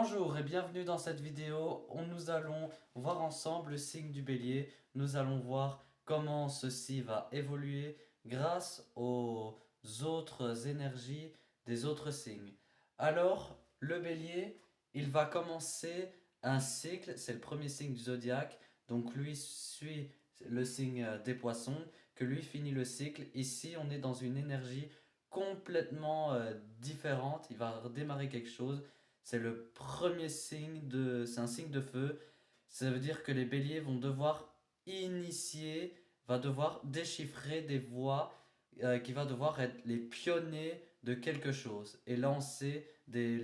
Bonjour et bienvenue dans cette vidéo où nous allons voir ensemble le signe du bélier. Nous allons voir comment ceci va évoluer grâce aux autres énergies des autres signes. Alors, le bélier, il va commencer un cycle, c'est le premier signe du zodiaque, donc lui suit le signe des poissons, que lui finit le cycle. Ici, on est dans une énergie complètement différente, il va redémarrer quelque chose. C'est le premier signe c'est un signe de feu. Ça veut dire que les béliers vont devoir initier, va devoir déchiffrer des voies, qui va devoir être les pionniers de quelque chose et lancer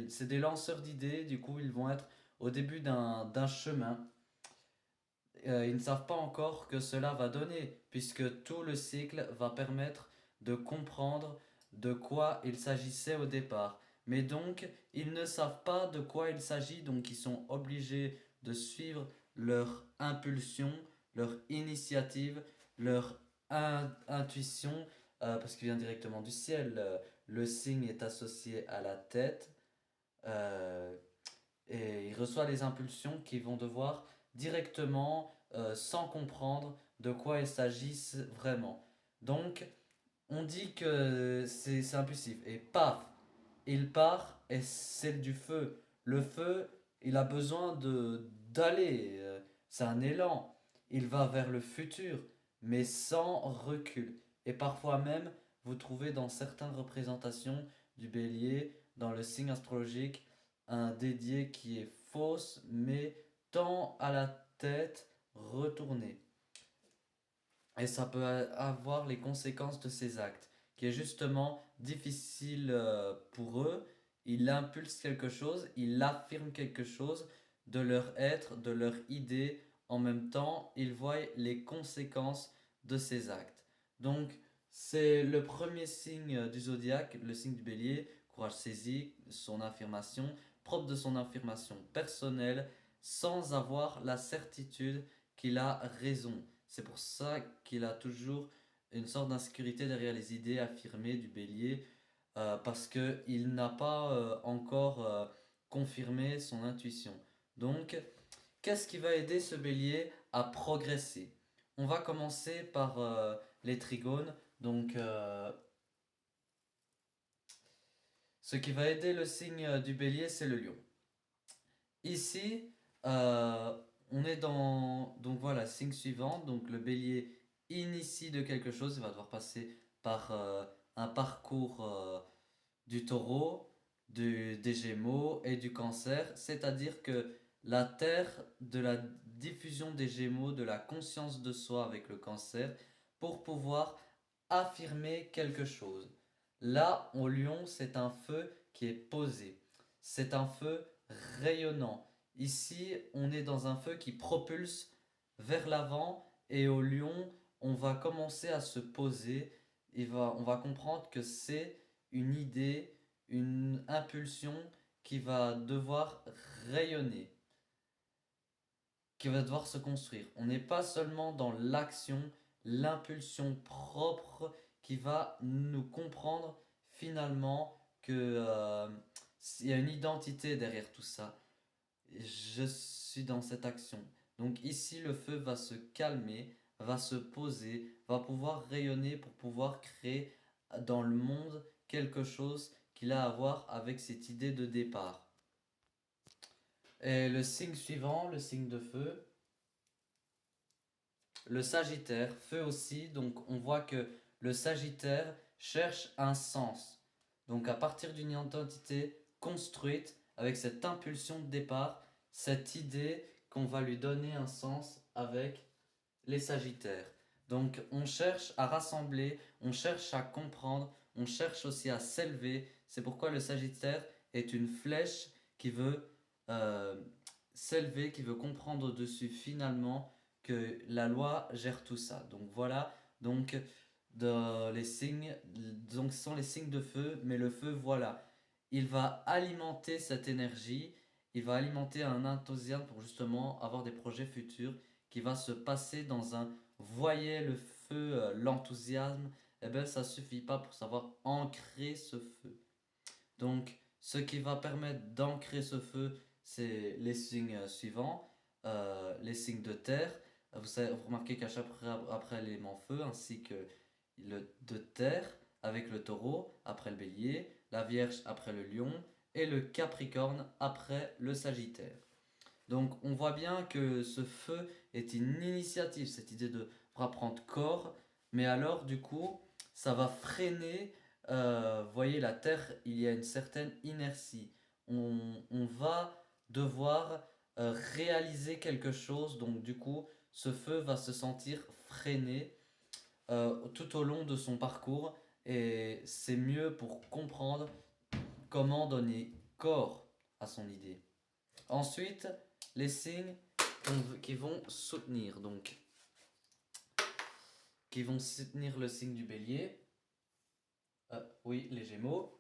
c'est des lanceurs d'idées. Du coup, ils vont être au début d'un chemin. Ils ne savent pas encore que cela va donner, puisque tout le cycle va permettre de comprendre de quoi il s'agissait au départ. Mais donc, ils ne savent pas de quoi il s'agit, donc ils sont obligés de suivre leur impulsion, leur initiative, leur intuition, parce qu'il vient directement du ciel. Le signe est associé à la tête, euh, et il reçoit les impulsions qui vont devoir directement, sans comprendre de quoi il s'agisse vraiment. Donc, on dit que c'est impulsif. Et paf, il part et c'est du feu. Le feu, il a besoin d'aller. C'est un élan. Il va vers le futur, mais sans recul. Et parfois même, vous trouvez dans certaines représentations du bélier, dans le signe astrologique, un dédié qui est fausse, mais tend à la tête retournée. Et ça peut avoir les conséquences de ces actes, qui est justement difficile pour eux. Ils impulsent quelque chose, ils affirment quelque chose de leur être, de leur idée. En même temps, ils voient les conséquences de ces actes. Donc, c'est le premier signe du zodiaque, le signe du bélier, courage saisi, son affirmation, propre de son affirmation personnelle, sans avoir la certitude qu'il a raison. C'est pour ça qu'il a toujours une sorte d'insécurité derrière les idées affirmées du bélier, parce qu'il n'a pas encore confirmé son intuition. Donc, qu'est-ce qui va aider ce bélier à progresser? On va commencer par les trigones. Donc, ce qui va aider le signe du bélier, c'est le lion. Ici, euh, on est dans, donc voilà, signe suivant. Donc le bélier initie de quelque chose, il va devoir passer par un parcours du taureau, des gémeaux et du cancer. C'est-à-dire que la terre de la diffusion des gémeaux, de la conscience de soi avec le cancer, pour pouvoir affirmer quelque chose. Là, au lion, c'est un feu qui est posé. C'est un feu rayonnant. Ici, on est dans un feu qui propulse vers l'avant, et au lion, on va commencer à se poser. On va comprendre que c'est une idée, une impulsion qui va devoir rayonner, qui va devoir se construire. On n'est pas seulement dans l'action, l'impulsion propre qui va nous comprendre finalement que il y a une identité derrière tout ça. Je suis dans cette action. Donc ici, le feu va se calmer, va se poser, va pouvoir rayonner pour pouvoir créer dans le monde quelque chose qu'il a à voir avec cette idée de départ. Et le signe suivant, le signe de feu, le Sagittaire, feu aussi. Donc on voit que le Sagittaire cherche un sens. Donc à partir d'une identité construite avec cette impulsion de départ, cette idée qu'on va lui donner un sens avec les Sagittaires. Donc on cherche à rassembler, on cherche à comprendre, on cherche aussi à s'élever. C'est pourquoi le Sagittaire est une flèche qui veut euh, s'élever, qui veut comprendre au-dessus finalement que la loi gère tout ça. Donc voilà, donc les signes, donc ce sont les signes de feu, mais le feu, voilà, il va alimenter cette énergie, il va alimenter un enthousiasme pour justement avoir des projets futurs qui va se passer dans un voyez le feu, l'enthousiasme. Eh bien ça suffit pas pour savoir ancrer ce feu. Donc ce qui va permettre d'ancrer ce feu, c'est les signes suivants, les signes de terre. Vous remarquez qu'à chaque après l'élément feu, ainsi que le de terre avec le taureau après le bélier, la vierge après le lion et le capricorne après le sagittaire. Donc on voit bien que ce feu est une initiative, cette idée de reprendre corps, mais alors du coup ça va freiner, voyez la Terre, il y a une certaine inertie. On va devoir réaliser quelque chose, donc du coup ce feu va se sentir freiné tout au long de son parcours et c'est mieux pour comprendre comment donner corps à son idée. Ensuite, les signes qui vont soutenir, donc qui vont soutenir le signe du bélier. Oui, les gémeaux.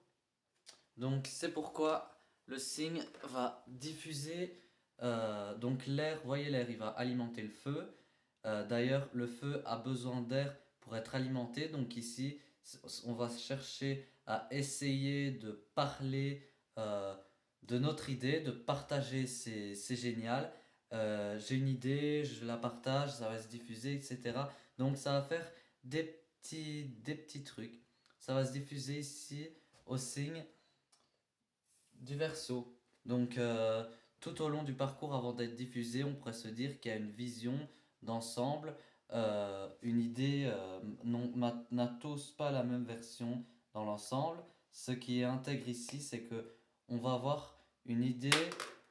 Donc c'est pourquoi le signe va diffuser, donc l'air, voyez l'air, il va alimenter le feu. D'ailleurs, le feu a besoin d'air pour être alimenté. Donc ici, on va chercher à essayer de parler de notre idée, de partager, c'est génial. J'ai une idée, je la partage, ça va se diffuser, etc. Donc ça va faire des petits trucs. Ça va se diffuser ici au signe du Verseau. Donc tout au long du parcours avant d'être diffusé, on pourrait se dire qu'il y a une vision d'ensemble, une idée n'a tous pas la même version dans l'ensemble. Ce qui est intègre ici, c'est que on va avoir une idée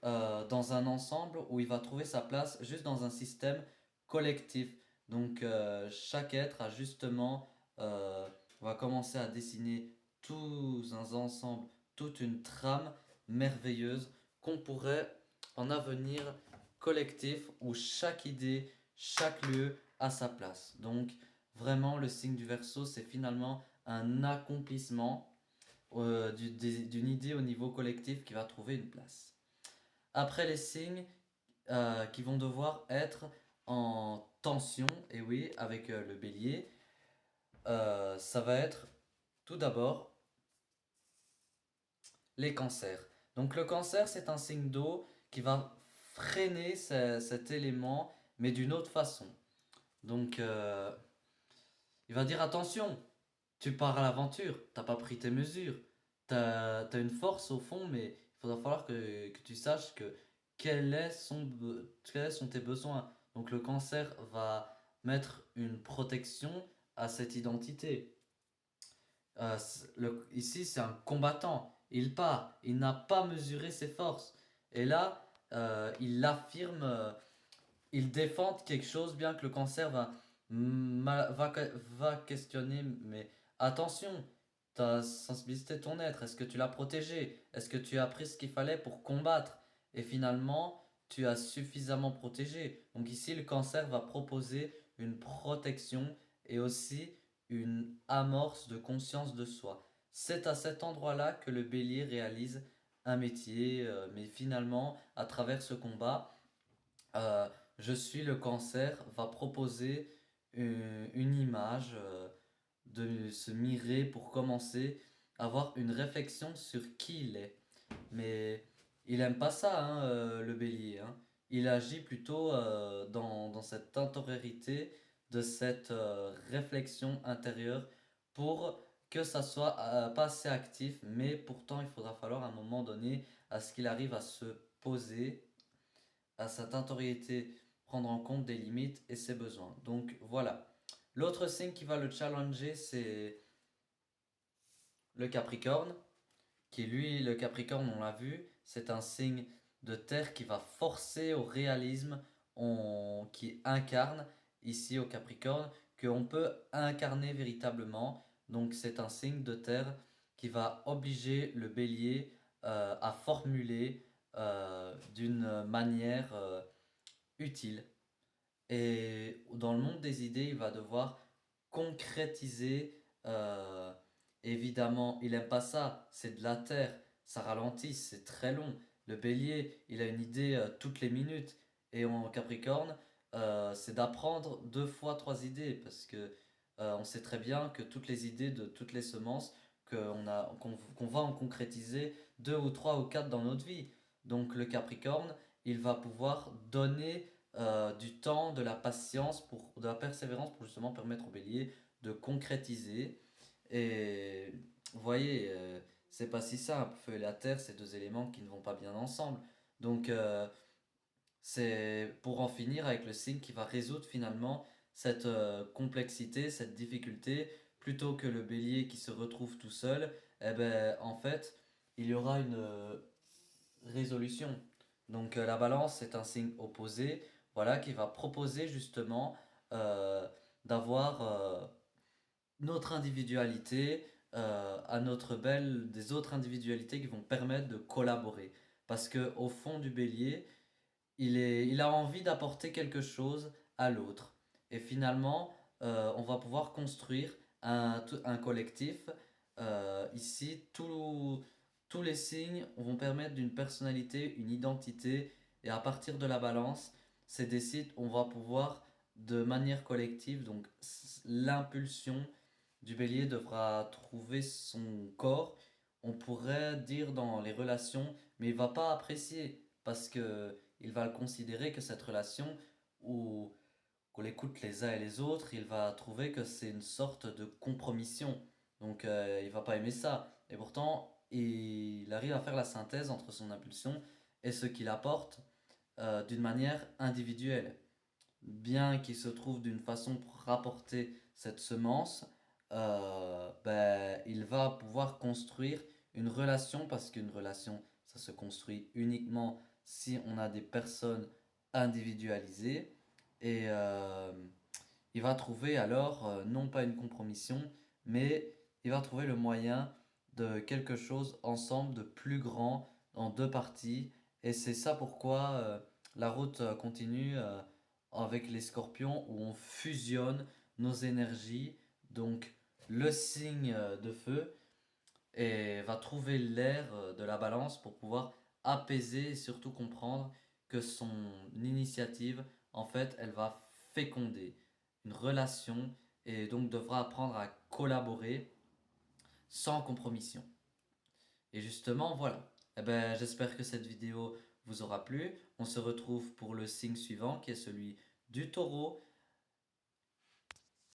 dans un ensemble où il va trouver sa place juste dans un système collectif. Donc chaque être a justement va commencer à dessiner tous un ensemble, toute une trame merveilleuse qu'on pourrait en avenir collectif où chaque idée, chaque lieu a sa place. Donc vraiment le signe du Verseau c'est finalement un accomplissement d'une idée au niveau collectif qui va trouver une place. Après les signes qui vont devoir être en tension, et oui avec le bélier, ça va être tout d'abord les cancers. Donc le cancer, c'est un signe d'eau qui va freiner cet élément, mais d'une autre façon. Donc il va dire attention, tu pars à l'aventure, t'as pas pris tes mesures, t'as une force au fond, mais il faudra falloir que tu saches que quels sont tes besoins. Donc le cancer va mettre une protection à cette identité. Ici, c'est un combattant. Il part, il n'a pas mesuré ses forces. Et là, il affirme, il défend quelque chose, bien que le cancer va questionner. Mais attention, ta sensibilité, ton être, est-ce que tu l'as protégé? Est-ce que tu as pris ce qu'il fallait pour combattre? Et finalement, tu as suffisamment protégé. Donc ici, le cancer va proposer une protection et aussi une amorce de conscience de soi. C'est à cet endroit-là que le bélier réalise un métier, mais finalement, à travers ce combat, euh, je suis le cancer va proposer une image, de se mirer pour commencer, avoir une réflexion sur qui il est. Mais il aime pas ça, hein, le bélier, hein. Il agit plutôt dans cette intériorité, de cette réflexion intérieure pour que ça soit pas assez actif, mais pourtant il faudra falloir à un moment donné à ce qu'il arrive à se poser, à cette intériorité, prendre en compte des limites et ses besoins. Donc voilà. L'autre signe qui va le challenger, c'est le Capricorne qui lui, le Capricorne, on l'a vu, c'est un signe de terre qui va forcer au réalisme, qui incarne ici au Capricorne, qu'on peut incarner véritablement. Donc c'est un signe de terre qui va obliger le bélier à formuler d'une manière utile. Et dans le monde des idées, il va devoir concrétiser. Évidemment, il aime pas ça. C'est de la terre. Ça ralentit. C'est très long. Le bélier, il a une idée toutes les minutes. Et en Capricorne, c'est d'apprendre deux fois trois idées. Parce que on sait très bien que toutes les idées de toutes les semences, qu'on va en concrétiser deux ou trois ou quatre dans notre vie. Donc le Capricorne, il va pouvoir donner du temps, de la patience, de la persévérance pour justement permettre au Bélier de concrétiser. Et vous voyez, c'est pas si simple. Feu et la terre, c'est deux éléments qui ne vont pas bien ensemble. Donc c'est pour en finir avec le signe qui va résoudre finalement cette complexité, cette difficulté, plutôt que le bélier qui se retrouve tout seul, eh ben, en fait, il y aura une résolution. Donc la balance, c'est un signe opposé, voilà, qui va proposer justement euh, d'avoir notre individualité à notre belle, des autres individualités qui vont permettre de collaborer. Parce que au fond du bélier, il a envie d'apporter quelque chose à l'autre. Et finalement, on va pouvoir construire un collectif. Ici, tous les signes vont permettre d'une personnalité, une identité. Et à partir de la balance, c'est des sites où on va pouvoir, de manière collective, donc l'impulsion du bélier devra trouver son corps. On pourrait dire dans les relations, mais il va pas apprécier parce que il va considérer que cette relation où qu'on écoute les uns et les autres, il va trouver que c'est une sorte de compromission. Donc il va pas aimer ça. Et pourtant, il arrive à faire la synthèse entre son impulsion et ce qu'il apporte d'une manière individuelle. Bien qu'il se trouve d'une façon pour rapporter cette semence, ben, il va pouvoir construire une relation parce qu'une relation, ça se construit uniquement si on a des personnes individualisées. Et il va trouver alors non pas une compromission, mais il va trouver le moyen de quelque chose ensemble de plus grand en deux parties. Et c'est ça pourquoi la route continue avec les scorpions où on fusionne nos énergies. Donc le signe de feu et va trouver l'air de la balance pour pouvoir apaiser et surtout comprendre que son initiative, en fait, elle va féconder une relation et donc devra apprendre à collaborer sans compromission. Et justement, voilà. Eh ben, j'espère que cette vidéo vous aura plu. On se retrouve pour le signe suivant qui est celui du taureau.